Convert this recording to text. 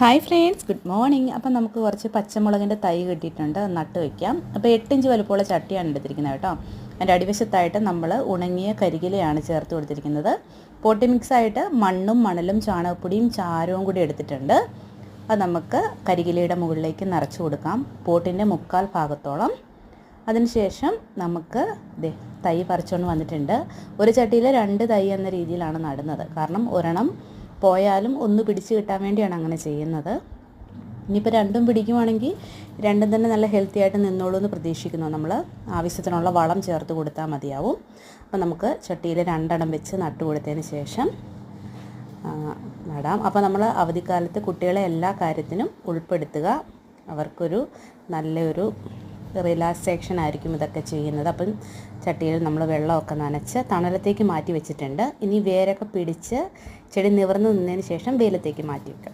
Hi friends, good morning. അപ്പം നമുക്ക് കുറച്ച് പച്ചമുളകിൻ്റെ തൈ കിട്ടിയിട്ടുണ്ട്, നട്ട് വയ്ക്കാം. അപ്പോൾ 8 ഇഞ്ച് വലുപ്പമുള്ള ചട്ടിയാണ് എടുത്തിരിക്കുന്നത് കേട്ടോ. അതിൻ്റെ അടിവശത്തായിട്ട് നമ്മൾ ഉണങ്ങിയ കരികിലയാണ് ചേർത്ത് കൊടുത്തിരിക്കുന്നത്. പോട്ടി മിക്സായിട്ട് മണ്ണും മണലും ചാണകപ്പൊടിയും ചാരവും കൂടി എടുത്തിട്ടുണ്ട്. അത് നമുക്ക് കരികിലയുടെ മുകളിലേക്ക് നിറച്ച് കൊടുക്കാം, പോട്ടിൻ്റെ 3/4 ഭാഗത്തോളം. അതിനുശേഷം നമുക്ക് തൈ പറിച്ചുകൊണ്ട് വന്നിട്ടുണ്ട്. ഒരു ചട്ടിയിൽ 2 തൈ എന്ന രീതിയിലാണ് നടുന്നത്. കാരണം ഒരെണ്ണം പോയാലും ഒന്ന് പിടിച്ച് കിട്ടാൻ വേണ്ടിയാണ് അങ്ങനെ ചെയ്യുന്നത്. ഇനിയിപ്പോൾ രണ്ടും പിടിക്കുവാണെങ്കിൽ രണ്ടും തന്നെ നല്ല ഹെൽത്തി ആയിട്ട് നിന്നോളൂ എന്ന് പ്രതീക്ഷിക്കുന്നു. നമ്മൾ ആവശ്യത്തിനുള്ള വളം ചേർത്ത് കൊടുത്താൽ മതിയാവും. അപ്പോൾ നമുക്ക് ചട്ടിയിൽ 2 എണ്ണം വെച്ച് നട്ടു കൊടുത്തതിന് ശേഷം നടാം. അപ്പോൾ നമ്മൾ അവധിക്കാലത്ത് കുട്ടികളെ എല്ലാ കാര്യത്തിനും ഉൾപ്പെടുത്തുക. അവർക്കൊരു നല്ലൊരു റിലാക്സേഷൻ ആയിരിക്കും ഇതൊക്കെ ചെയ്യുന്നത്. അപ്പം ചട്ടിയിൽ നമ്മൾ വെള്ളമൊക്കെ നനച്ച് തണലത്തേക്ക് മാറ്റി വെച്ചിട്ടുണ്ട്. ഇനി വേരൊക്കെ പിടിച്ച് ചെടി നിവർന്ന് നിന്നതിന് ശേഷം വെയിലത്തേക്ക് മാറ്റി വെക്കാം.